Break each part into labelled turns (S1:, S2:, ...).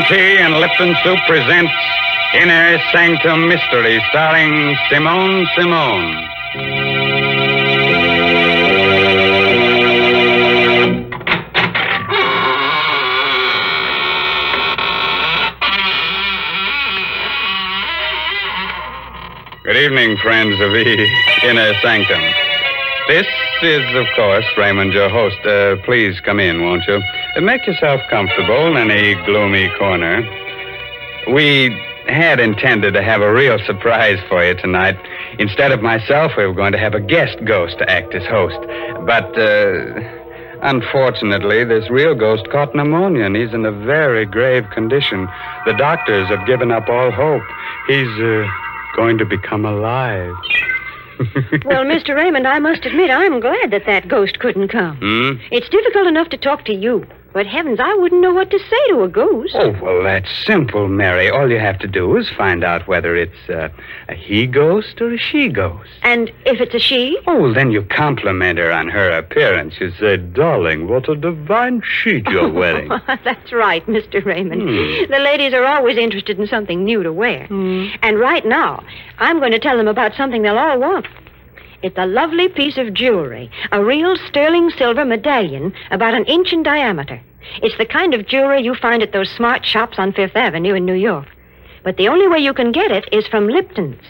S1: Tea and Lipton Soup presents Inner Sanctum Mystery, starring Simone. Good evening, friends of the Inner Sanctum. This is, of course, Raymond, your host. Please come in, won't you? Make yourself comfortable in any gloomy corner. We had intended to have a real surprise for you tonight. Instead of myself, we were going to have a guest ghost to act as host. But, unfortunately, this real ghost caught pneumonia, and he's in a very grave condition. The doctors have given up all hope. He's, going to become alive.
S2: Well, Mr. Raymond, I must admit I'm glad that ghost couldn't come. It's difficult enough to talk to you. But heavens, I wouldn't know what to say to a ghost.
S1: Oh, well, that's simple, Mary. All you have to do is find out whether it's a he ghost or a she ghost.
S2: And if it's a she?
S1: Oh, well, then you compliment her on her appearance. You say, darling, what a divine sheet you're wearing.
S2: That's right, Mr. Raymond. The ladies are always interested in something new to wear. And right now, I'm going to tell them about something they'll all want. It's a lovely piece of jewelry, a real sterling silver medallion about 1 inch in diameter. It's the kind of jewelry you find at those smart shops on Fifth Avenue in New York. But the only way you can get it is from Lipton's.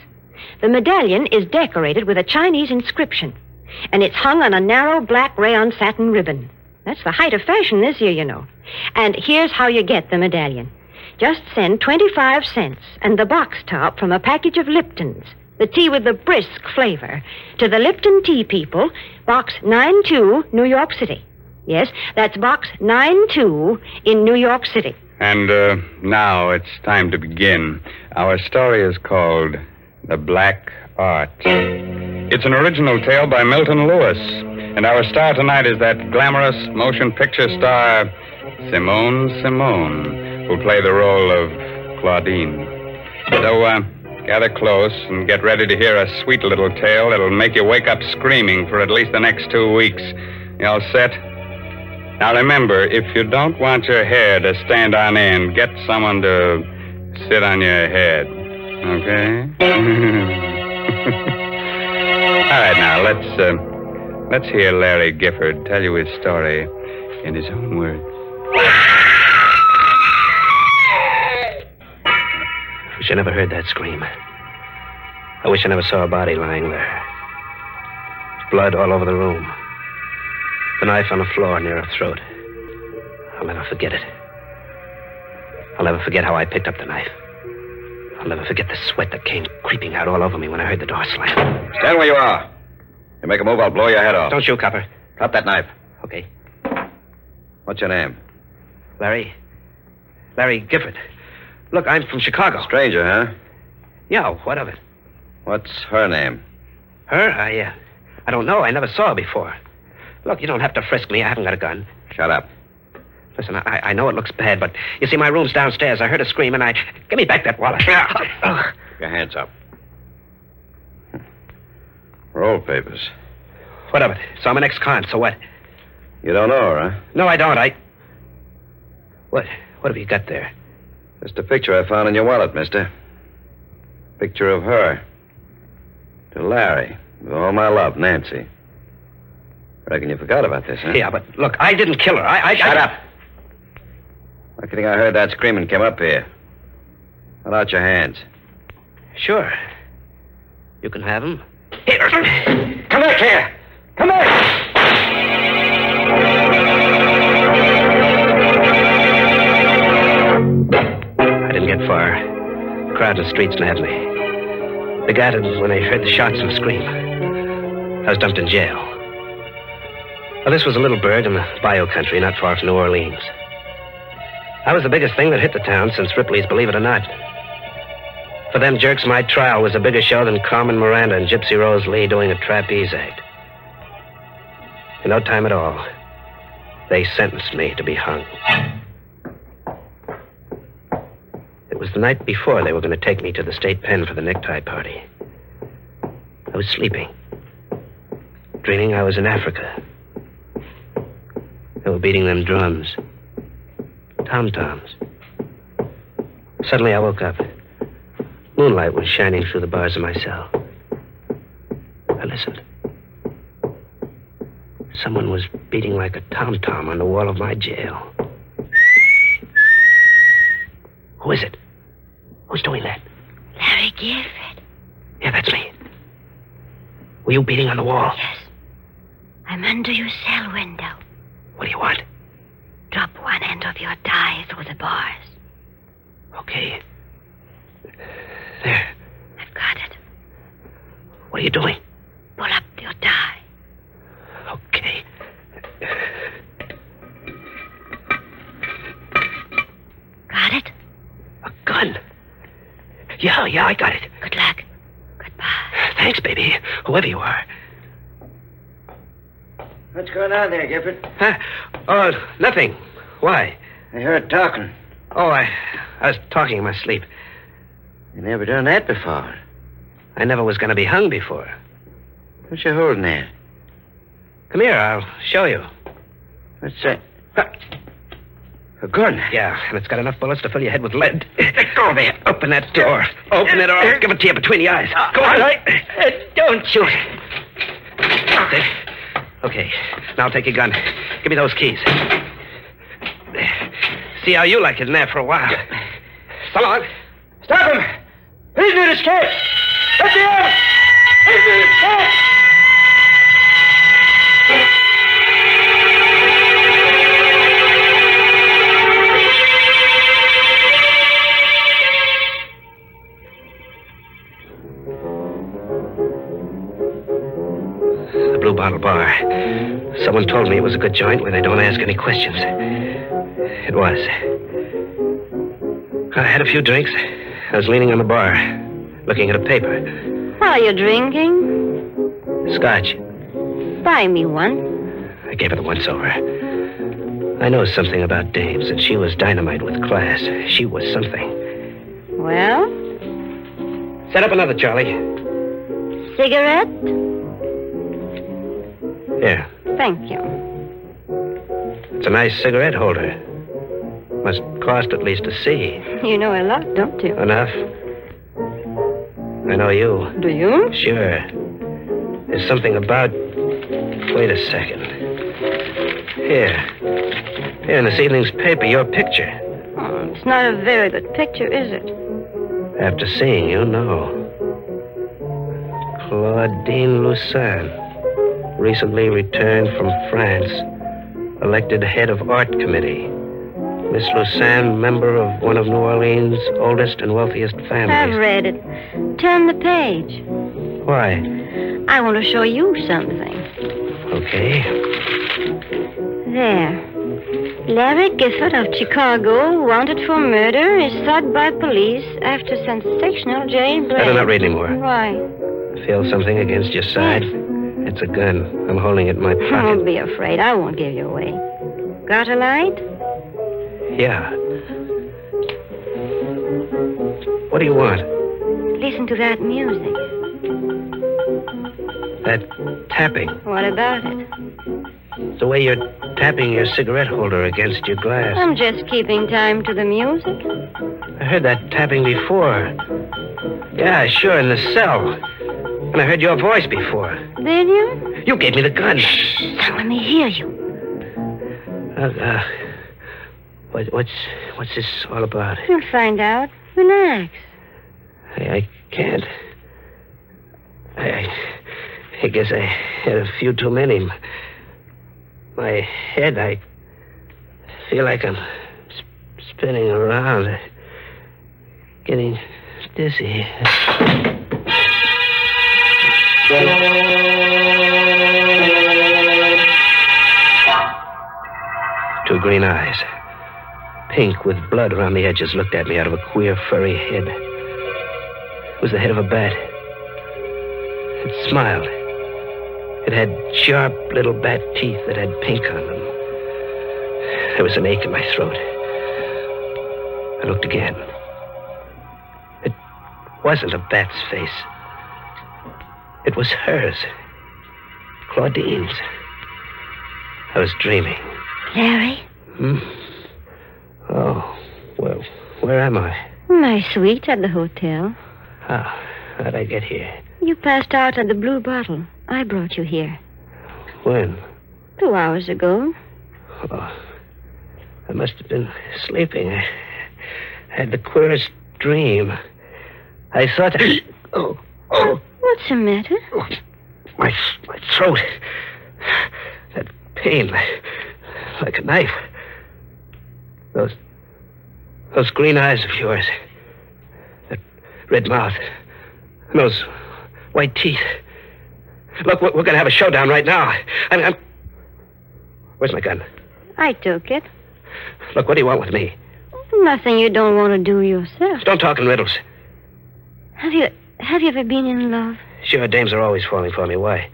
S2: The medallion is decorated with a Chinese inscription, and it's hung on a narrow black rayon satin ribbon. That's the height of fashion this year, you know. And here's how you get the medallion. Just send 25 cents and the box top from a package of Lipton's, the tea with the brisk flavor, to the Lipton Tea People, Box 92, New York City. Yes, that's Box 92 in New York City.
S1: And now it's time to begin. Our story is called The Black Art. It's an original tale by Milton Lewis. And our star tonight is that glamorous motion picture star, Simone, who'll play the role of Claudine. So, gather close and get ready to hear a sweet little tale that'll make you wake up screaming for at least the next 2 weeks. You all set? Now remember, if you don't want your hair to stand on end, get someone to sit on your head. Okay? All right, now let's hear Larry Gifford tell you his story in his own words.
S3: Wish I never heard that scream. I wish I never saw a body lying there. Blood all over the room. The knife on the floor near her throat. I'll never forget it. I'll never forget how I picked up the knife. I'll never forget the sweat that came creeping out all over me when I heard the door slam.
S4: Stand where you are. You make a move, I'll blow your head off.
S3: Don't shoot, Copper.
S4: Drop that knife.
S3: Okay.
S4: What's your name?
S3: Larry Gifford. Look, I'm from Chicago.
S4: Stranger, huh?
S3: Yeah, what of it?
S4: What's her name?
S3: Her? I don't know. I never saw her before. Look, you don't have to frisk me. I haven't got a gun.
S4: Shut up.
S3: Listen, I know it looks bad, but you see, my room's downstairs. I heard a scream, and Give me back that wallet.
S4: Keep your hands up. Roll papers.
S3: What of it? So I'm an ex-con, so what?
S4: You don't know her, huh?
S3: No, I don't. What have you got there?
S4: Just a picture I found in your wallet, mister. Picture of her. To Larry. With all my love, Nancy. Reckon you forgot about this, huh?
S3: Yeah, but look, I didn't kill her.
S4: Shut up. I think I heard that scream and came up here. Hold out your hands.
S3: Sure. You can have them.
S4: Here. Come back here. Come back.
S3: I didn't get far. Crowd in the streets nabbed me. They gathered when they heard the shots and scream. I was dumped in jail. Well, this was a little burg in the bayou country, not far from New Orleans. I was the biggest thing that hit the town since Ripley's Believe It or Not. For them jerks, my trial was a bigger show than Carmen Miranda and Gypsy Rose Lee doing a trapeze act. In no time at all, they sentenced me to be hung. It was the night before they were going to take me to the state pen for the necktie party. I was sleeping, dreaming I was in Africa. They were beating them drums, tom-toms. Suddenly I woke up. Moonlight was shining through the bars of my cell. I listened. Someone was beating like a tom-tom on the wall of my jail. Who is it? Who's doing that?
S2: Larry Gifford.
S3: Yeah, that's me. Were you beating on the wall?
S2: Yes. I'm under your cell window.
S3: What do you want?
S2: Drop one end of your tie through the bars.
S3: Okay. There.
S2: I've got it.
S3: What are you doing?
S2: Pull up your tie.
S3: Okay.
S2: Got it?
S3: A gun? Yeah, I got it.
S2: Good luck. Goodbye.
S3: Thanks, baby. Whoever you are.
S4: What's going on there, Gifford?
S3: Huh? Oh, nothing. Why?
S4: I heard talking.
S3: Oh, I was talking in my sleep.
S4: You never done that before.
S3: I never was going to be hung before.
S4: What you holding there?
S3: Come here, I'll show you.
S4: What's that? A gun?
S3: Yeah, and it's got enough bullets to fill your head with lead. Let go of it. Open that door. Open it or I'll give it to you between the eyes. Go on. Don't shoot. Okay, now take your gun. Give me those keys. See how you like it in there for a while. So long.
S4: Stop him! Prisoner escape! Let me out! Prisoner escape!
S3: The Blue Bottle Bar. Someone told me it was a good joint where they don't ask any questions. It was. I had a few drinks. I was leaning on the bar, looking at a paper.
S2: What are you drinking?
S3: Scotch.
S2: Buy me one.
S3: I gave it a once-over. I know something about dames, and she was dynamite with class. She was something.
S2: Well?
S3: Set up another, Charlie.
S2: Cigarette?
S3: Here.
S2: Thank you.
S3: It's a nice cigarette holder. Must cost at least a C.
S2: You know a lot, don't you?
S3: Enough. I know you.
S2: Do you?
S3: Sure. There's something about... Wait a second. Here in this evening's paper, your picture.
S2: Oh, it's not a very good picture, is it?
S3: After seeing you, no. Claudine Lucin, recently returned from France, elected head of art committee. Miss Lucin, member of one of New Orleans' oldest and wealthiest families.
S2: I've read it. Turn the page.
S3: Why?
S2: I want to show you something.
S3: Okay.
S2: There. Larry Gifford of Chicago, wanted for murder, is sought by police after sensational jailbreak.
S3: Better not read anymore.
S2: Why?
S3: Feel something against your side? It's a gun. I'm holding it in my pocket.
S2: Don't be afraid. I won't give you away. Got a light?
S3: Yeah. What do you want?
S2: Listen to that music.
S3: That tapping.
S2: What about it?
S3: The way you're tapping your cigarette holder against your glass.
S2: I'm just keeping time to the music.
S3: I heard that tapping before. Yeah, sure, in the cell. And I heard your voice before.
S2: Did you?
S3: You gave me the gun.
S2: Now let me hear you.
S3: What's this all about?
S2: You'll find out. Relax.
S3: I can't. I guess I had a few too many. My head, I feel like I'm spinning around, getting dizzy. Two green eyes, pink with blood around the edges, looked at me out of a queer, furry head. It was the head of a bat. It smiled. It had sharp little bat teeth that had pink on them. There was an ache in my throat. I looked again. It wasn't a bat's face. It was hers. Claudine's. I was dreaming.
S2: Larry?
S3: Oh, well, where am I?
S2: My suite at the hotel.
S3: How'd I get here?
S2: You passed out at the Blue Bottle. I brought you here.
S3: When?
S2: 2 hours ago.
S3: Oh, I must have been sleeping. I had the queerest dream. I thought... Oh.
S2: What's the matter?
S3: My throat. That pain, like a knife. Those green eyes of yours. That red mouth. And those white teeth. Look, we're going to have a showdown right now. I'm... Where's my gun?
S2: I took it.
S3: Look, what do you want with me?
S2: Nothing you don't want to do yourself.
S3: Don't talk in riddles.
S2: Have you ever been in love?
S3: Sure, dames are always falling for me. Why?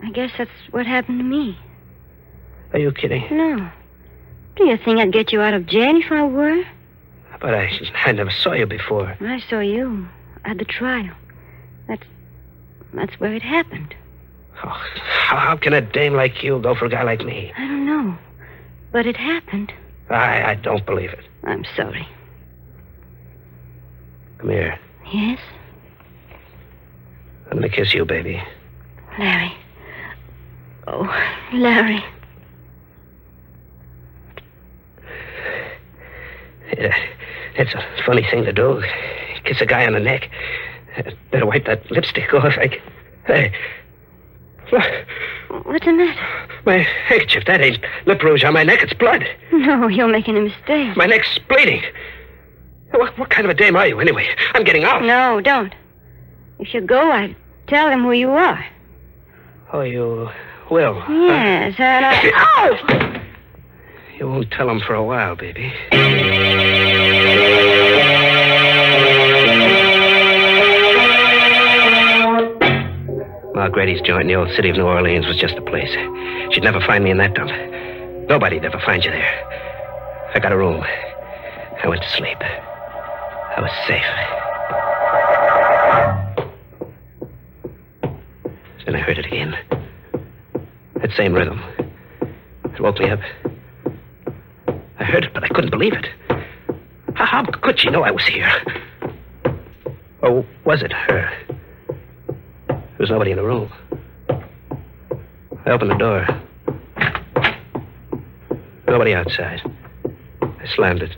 S2: I guess that's what happened to me.
S3: Are you kidding?
S2: No. Do you think I'd get you out of jail if I were?
S3: But I never saw you before.
S2: I saw you at the trial. That's where it happened.
S3: Oh, how can a dame like you go for a guy like me?
S2: I don't know. But it happened.
S3: I don't believe it.
S2: I'm sorry.
S3: Come here.
S2: Yes?
S3: I'm going to kiss you, baby.
S2: Larry. Oh, Larry.
S3: It's a funny thing to do. Kiss a guy on the neck. Better wipe that lipstick off. Hey.
S2: What's the matter?
S3: My handkerchief. That ain't lip rouge on my neck. It's blood.
S2: No, you're making a mistake.
S3: My neck's bleeding. What kind of a dame are you, anyway? I'm getting out.
S2: No, don't. If you go, I'd tell them who you are.
S3: Oh, you will?
S2: Yes, and I...
S3: Ow! You won't tell them for a while, baby. Ma Grady's joint in the old city of New Orleans was just a place. She'd never find me in that dump. Nobody'd ever find you there. I got a room. I went to sleep. I was safe. Then I heard it again. That same rhythm. It woke me up. I heard it, but I couldn't believe it. How could she know I was here? Or was it her? There was nobody in the room. I opened the door. Nobody outside. I slammed it.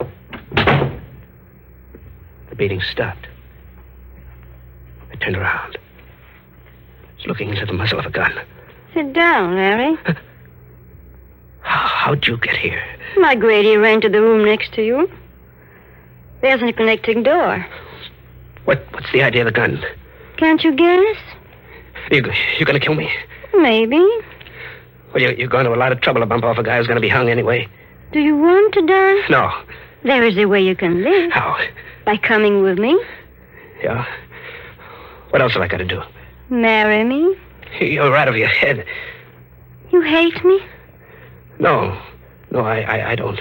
S3: The beating stopped. I turned around. I was looking into the muzzle of a gun.
S2: Sit down, Larry.
S3: How'd you get here?
S2: My Grady rented the room next to you. There's a connecting door.
S3: What's the idea of the gun?
S2: Can't you guess?
S3: You gonna kill me?
S2: Maybe.
S3: Well, you're going to a lot of trouble to bump off a guy who's gonna be hung anyway.
S2: Do you want to die?
S3: No.
S2: There is a way you can live.
S3: How?
S2: By coming with me.
S3: Yeah? What else have I got to do?
S2: Marry me.
S3: You're out of your head.
S2: You hate me?
S3: No, I don't.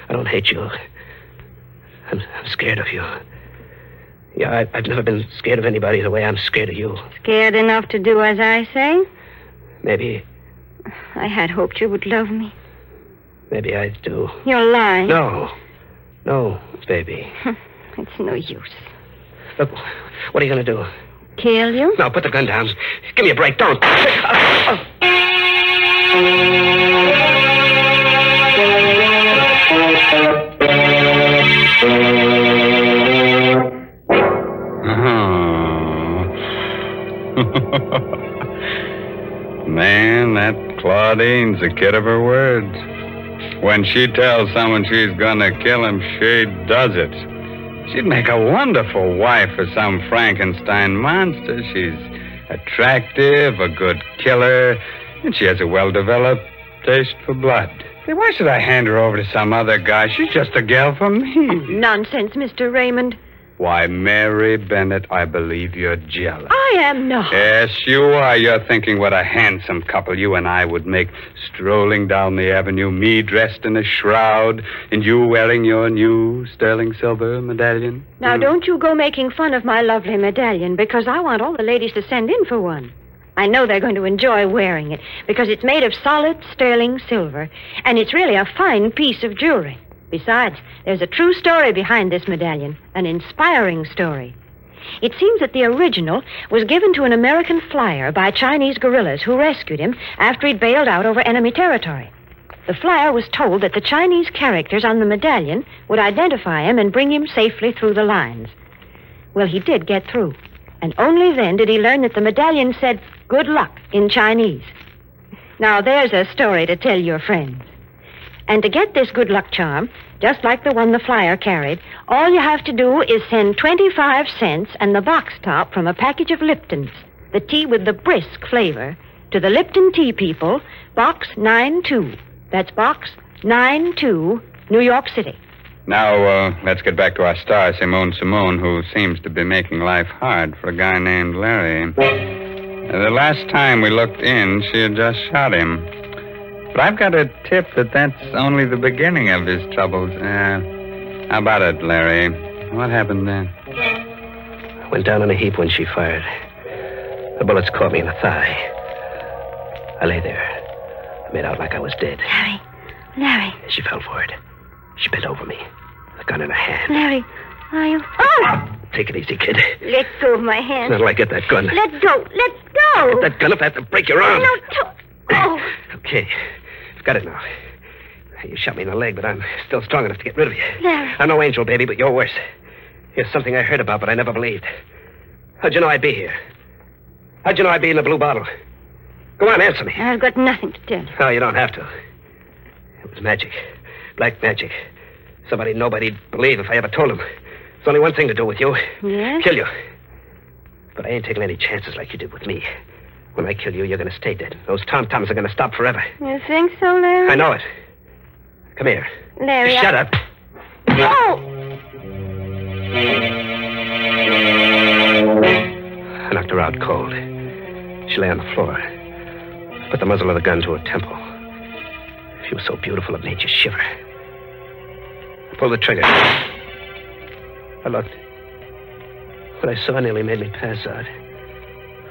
S3: I don't hate you. I'm scared of you. Yeah, I've never been scared of anybody the way I'm scared of you.
S2: Scared enough to do as I say?
S3: Maybe.
S2: I had hoped you would love me.
S3: Maybe I do.
S2: You're lying.
S3: No, baby.
S2: It's no use.
S3: Look, what are you going to do?
S2: Kill you?
S3: No, put the gun down. Give me a break. Don't.
S1: Man, that Claudine's a kid of her words. When she tells someone she's gonna kill him, she does it. She'd make a wonderful wife for some Frankenstein monster. She's attractive, a good killer, and she has a well-developed taste for blood. Say, why should I hand her over to some other guy? She's just a gal for me.
S2: Nonsense, Mr. Raymond.
S1: Why, Mary Bennett, I believe you're jealous.
S2: I am not.
S1: Yes, you are. You're thinking what a handsome couple you and I would make, strolling down the avenue, me dressed in a shroud, and you wearing your new sterling silver medallion.
S2: Now, don't you go making fun of my lovely medallion, because I want all the ladies to send in for one. I know they're going to enjoy wearing it, because it's made of solid sterling silver, and it's really a fine piece of jewelry. Besides, there's a true story behind this medallion, an inspiring story. It seems that the original was given to an American flyer by Chinese guerrillas who rescued him after he'd bailed out over enemy territory. The flyer was told that the Chinese characters on the medallion would identify him and bring him safely through the lines. Well, he did get through, and only then did he learn that the medallion said, "Good luck," in Chinese. Now, there's a story to tell your friends. And to get this good luck charm, just like the one the flyer carried, all you have to do is send 25 cents and the box top from a package of Liptons, the tea with the brisk flavor, to the Lipton Tea People, Box 92. That's Box 92, New York City.
S1: Now, let's get back to our star, Simone, who seems to be making life hard for a guy named Larry. The last time we looked in, she had just shot him. But I've got a tip that that's only the beginning of his troubles. How about it, Larry? What happened then?
S3: I went down in a heap when she fired. The bullets caught me in the thigh. I lay there. I made out like I was dead.
S2: Larry.
S3: She fell for it. She bent over me, the gun in her hand.
S2: Larry, are you... Oh!
S3: Take it easy, kid.
S2: Let go of my hand.
S3: How do I get that gun?
S2: Let go.
S3: Get that gun if I have to break your arm.
S2: No, don't. Oh.
S3: Okay. I've got it now. You shot me in the leg, but I'm still strong enough to get rid of you.
S2: Larry.
S3: I'm no angel, baby, but you're worse. Here's something I heard about, but I never believed. How'd you know I'd be here? How'd you know I'd be in the blue bottle? Go on, answer me.
S2: I've got nothing to tell you.
S3: No, you don't have to. It was magic. Black magic. Somebody nobody'd believe if I ever told him. There's only one thing to do with you.
S2: Yes?
S3: Kill you. But I ain't taking any chances like you did with me. When I kill you, you're going to stay dead. Those tom-toms are going to stop forever.
S2: You think so, Larry?
S3: I know it. Come here.
S2: Larry,
S3: Shut up.
S2: No!
S3: I knocked her out cold. She lay on the floor. I put the muzzle of the gun to her temple. She was so beautiful it made you shiver. I pulled the trigger. I looked. What I saw nearly made me pass out.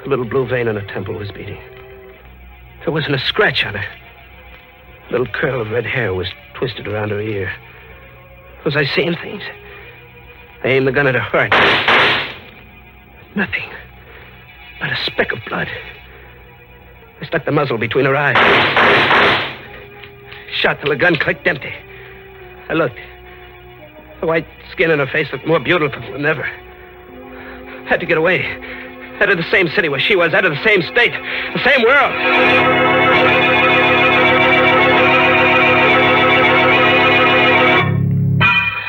S3: A little blue vein on her temple was beating. There wasn't a scratch on her. A little curl of red hair was twisted around her ear. Was I seeing things? I aimed the gun at her heart. Nothing. Not a speck of blood. I stuck the muzzle between her eyes. Shot till the gun clicked empty. I looked. The white skin on her face looked more beautiful than ever. Had to get away. Out of the same city where she was. Out of the same state. The same world.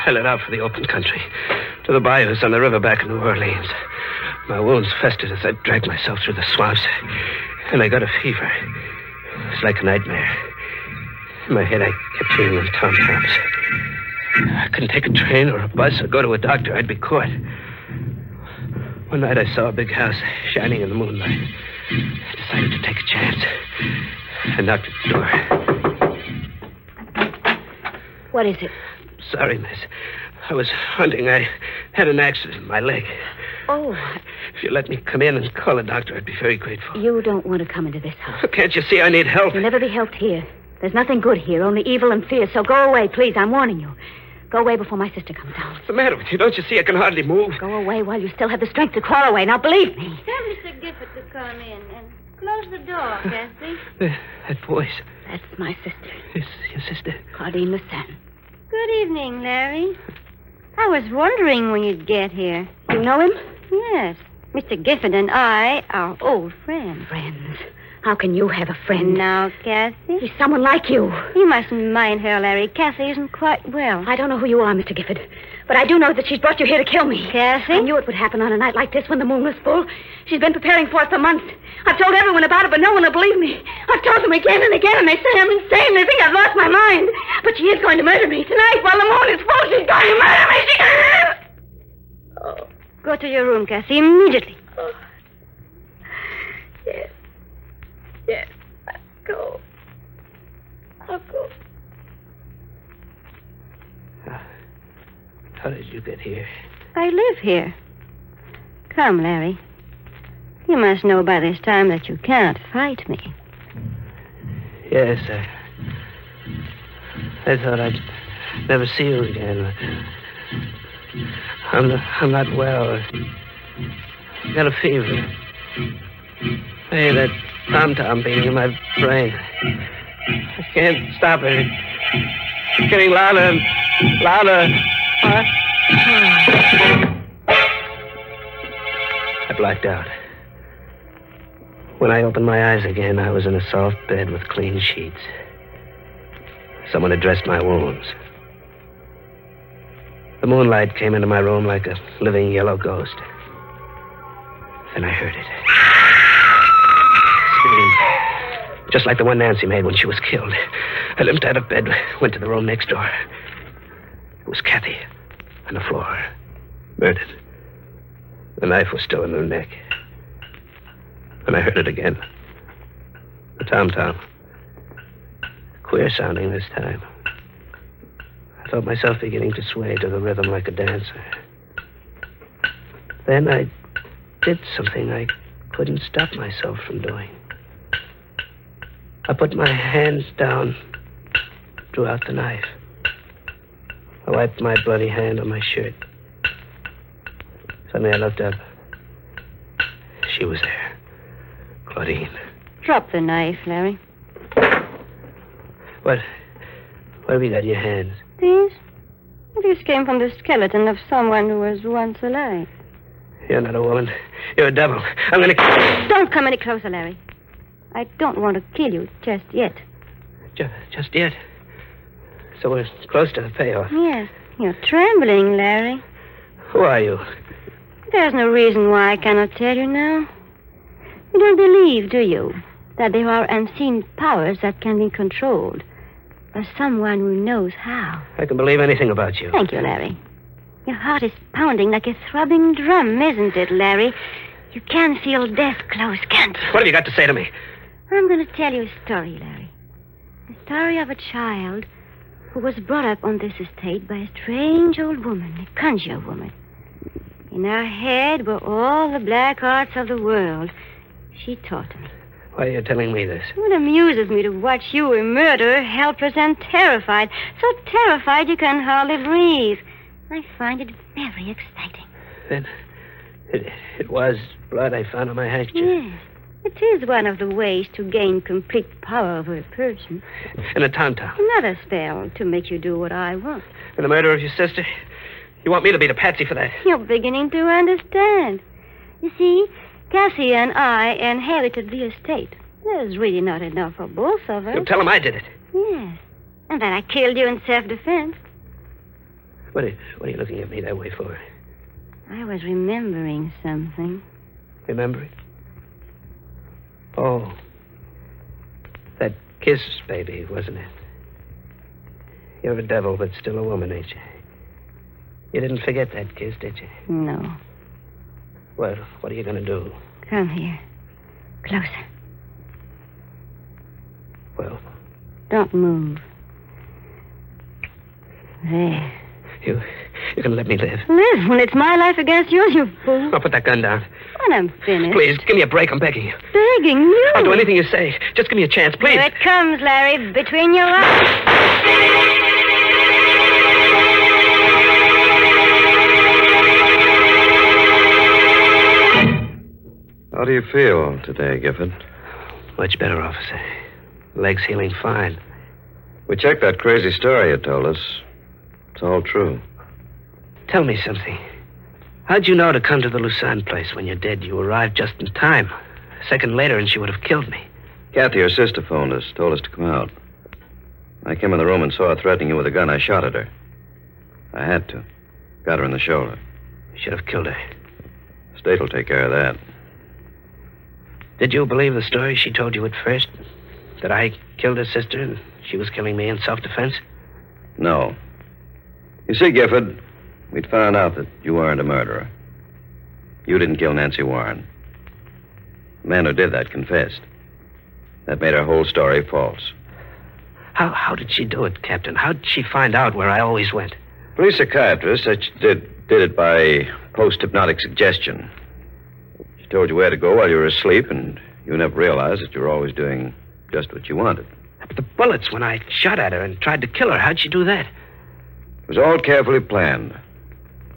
S3: I let out for the open country. To the bayous on the river back in New Orleans. My wounds festered as I dragged myself through the swamps. And I got a fever. It was like a nightmare. In my head, I kept hearing them tom-toms. I couldn't take a train or a bus or go to a doctor. I'd be caught. One night I saw a big house shining in the moonlight. I decided to take a chance. I knocked at the door.
S2: What is it?
S3: Sorry, miss. I was hunting. I had an accident in my leg.
S2: Oh.
S3: If you let me come in and call a doctor, I'd be very grateful.
S2: You don't want to come into this house.
S3: Can't you see I need help?
S2: You'll never be helped here. There's nothing good here, only evil and fear. So go away, please. I'm warning you. Go away before my sister comes down.
S3: What's the matter with you? Don't you see I can hardly move?
S2: Go away while you still have the strength to crawl away. Now, believe me.
S5: Tell Mr. Gifford to come in and close the door, Cassie.
S3: That voice.
S2: That's my sister,
S3: Is your sister?
S2: Claudine Lussan.
S5: Good evening, Larry. I was wondering when you'd get here.
S2: You know him?
S5: Yes. Mr. Gifford and I are old friends.
S2: Friends. How can you have a friend?
S5: Now, Cassie.
S2: He's someone like you.
S5: You mustn't mind her, Larry. Cassie isn't quite well.
S2: I don't know who you are, Mr. Gifford, but I do know that she's brought you here to kill me.
S5: Cassie?
S2: I knew it would happen on a night like this when the moon was full. She's been preparing for it for months. I've told everyone about it, but no one will believe me. I've told them again and again, and they say I'm insane. They think I've lost my mind. But she is going to murder me tonight while the moon is full. She's going to murder me.
S5: Oh. Go to your room, Cassie, immediately.
S2: Oh. Yes. Yes. I'll go. I'll go.
S3: How did you get here?
S5: I live here. Come, Larry. You must know by this time that you can't fight me.
S3: Yes, I thought I'd never see you again. I'm not well. I got a fever. Hey, that tom-tom beating in my brain. I can't stop it. It's getting louder and louder. I blacked out. When I opened my eyes again, I was in a soft bed with clean sheets. Someone had dressed my wounds. The moonlight came into my room like a living yellow ghost. Then I heard it. Scream. Just like the one Nancy made when she was killed. I limped out of bed, went to the room next door. It was Kathy on the floor, murdered. The knife was still in her neck. And I heard it again. The tom-tom. Queer sounding this time. I felt myself beginning to sway to the rhythm like a dancer. Then I did something I couldn't stop myself from doing. I put my hands down, drew out the knife. I wiped my bloody hand on my shirt. Suddenly I looked up. She was there. Claudine.
S5: Drop the knife, Larry.
S3: What have you got in your hands?
S5: These? These came from the skeleton of someone who was once alive.
S3: You're not a woman. You're a devil. I'm going to...
S5: Don't come any closer, Larry. I don't want to kill you just yet.
S3: Just yet? So we're close to the payoff.
S5: Yes. You're trembling, Larry.
S3: Who are you?
S5: There's no reason why I cannot tell you now. You don't believe, do you, that there are unseen powers that can be controlled by someone who knows how?
S3: I can believe anything about you.
S5: Thank you, Larry. Your heart is pounding like a throbbing drum, isn't it, Larry? You can feel death close, can't you?
S3: What have you got to say to me?
S5: I'm going to tell you a story, Larry. The story of a child who was brought up on this estate by a strange old woman, a conjure woman. In her head were all the black arts of the world. She taught me.
S3: Why are you telling me this?
S5: It amuses me to watch you, a murderer, helpless and terrified. So terrified you can hardly breathe. I find it very exciting.
S3: Then it was blood I found on my handkerchief.
S5: Yes. It is one of the ways to gain complete power over a person.
S3: And a tom-tom.
S5: Another spell to make you do what I want.
S3: And the murder of your sister? You want me to be the patsy for that?
S5: You're beginning to understand. You see, Cassie and I inherited the estate. There's really not enough for both of us.
S3: You'll tell him I did it.
S5: Yes. And then I killed you in self-defense.
S3: What are you looking at me that way for?
S5: I was remembering something.
S3: Remember it? Oh. That kiss, baby, wasn't it? You're a devil, but still a woman, ain't you? You didn't forget that kiss, did you?
S5: No.
S3: Well, what are you going to do?
S5: Come here. Closer.
S3: Well?
S5: Don't move. There.
S3: You're going to let me live?
S5: Live when it's my life against yours, you fool.
S3: I'll put that gun down.
S5: When I'm finished.
S3: Please, give me a break. I'm begging you.
S5: Begging you?
S3: I'll do anything you say. Just give me a chance, please.
S5: Here it comes, Larry, between your eyes.
S4: How do you feel today, Gifford?
S3: Much better, officer. Leg's healing fine.
S4: We checked that crazy story you told us. It's all true.
S3: Tell me something. How'd you know to come to the Lucerne place when you're dead? You arrived just in time. A second later, and she would have killed me.
S4: Kathy, your sister, phoned us, told us to come out. I came in the room and saw her threatening you with a gun. I shot at her. I had to. Got her in the shoulder.
S3: You should have killed her.
S4: State will take care of that.
S3: Did you believe the story she told you at first? That I killed her sister and she was killing me in self-defense?
S4: No. You see, Gifford, we'd found out that you weren't a murderer. You didn't kill Nancy Warren. The man who did that confessed. That made her whole story false.
S3: How did she do it, Captain? How did she find out where I always went?
S4: Police psychiatrist said she did it by post-hypnotic suggestion. She told you where to go while you were asleep, and you never realized that you were always doing just what you wanted.
S3: But the bullets when I shot at her and tried to kill her, how'd she do that?
S4: It was all carefully planned.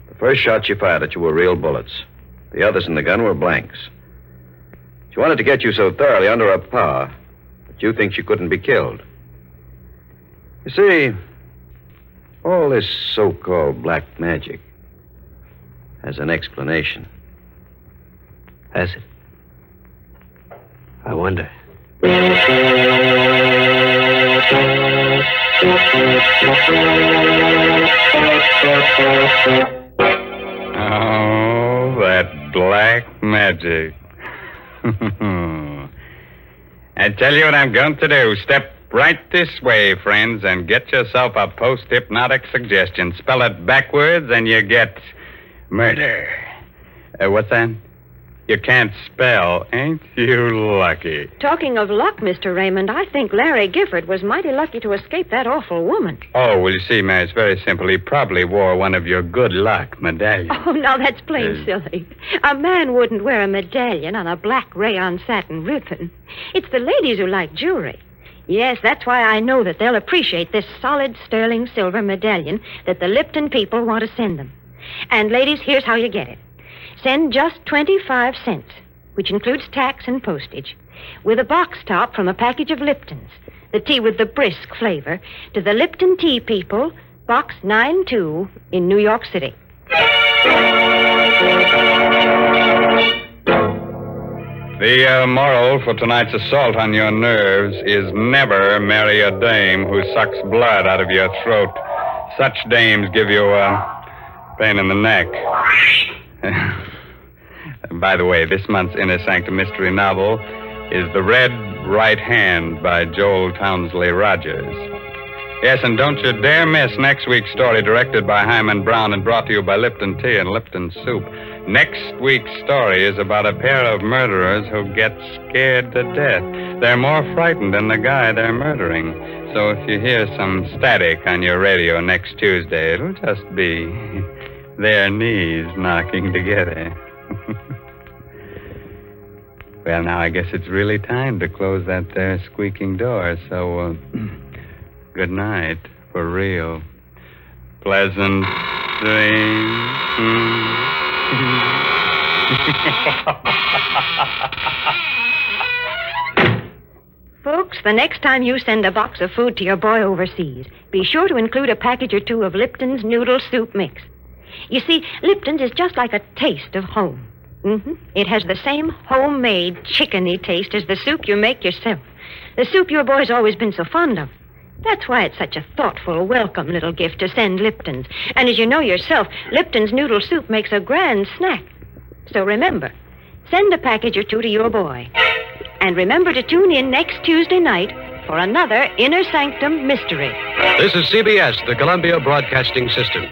S4: The first shots she fired at you were real bullets. The others in the gun were blanks. She wanted to get you so thoroughly under her power that you think she couldn't be killed. You see, all this so-called black magic has an explanation.
S3: Has it? I wonder.
S1: Oh, that black magic. I tell you what I'm going to do. Step right this way, friends, and get yourself a post-hypnotic suggestion. Spell it backwards, and you get murder. What's that? You can't spell. Ain't you lucky?
S2: Talking of luck, Mr. Raymond, I think Larry Gifford was mighty lucky to escape that awful woman.
S1: Oh, well, you see, Mary, it's very simple. He probably wore one of your good luck medallions.
S2: Oh, now that's plain silly. A man wouldn't wear a medallion on a black rayon satin ribbon. It's the ladies who like jewelry. Yes, that's why I know that they'll appreciate this solid sterling silver medallion that the Lipton people want to send them. And, ladies, here's how you get it. Send just 25 cents, which includes tax and postage, with a box top from a package of Lipton's, the tea with the brisk flavor, to the Lipton Tea People, Box 92 in New York City.
S1: The moral for tonight's assault on your nerves is never marry a dame who sucks blood out of your throat. Such dames give you a pain in the neck. By the way, this month's Inner Sanctum Mystery novel is The Red Right Hand by Joel Townsley Rogers. Yes, and don't you dare miss next week's story, directed by Himan Brown and brought to you by Lipton Tea and Lipton Soup. Next week's story is about a pair of murderers who get scared to death. They're more frightened than the guy they're murdering. So if you hear some static on your radio next Tuesday, it'll just be their knees knocking together. Well, now I guess it's really time to close that there squeaking door, so good night, for real. Pleasant dreams.
S2: Folks, the next time you send a box of food to your boy overseas, be sure to include a package or two of Lipton's Noodle Soup Mix. You see, Lipton's is just like a taste of home. It has the same homemade, chickeny taste as the soup you make yourself. The soup your boy's always been so fond of. That's why it's such a thoughtful, welcome little gift to send Lipton's. And as you know yourself, Lipton's noodle soup makes a grand snack. So remember, send a package or two to your boy. And remember to tune in next Tuesday night for another Inner Sanctum Mystery.
S6: This is CBS, the Columbia Broadcasting System.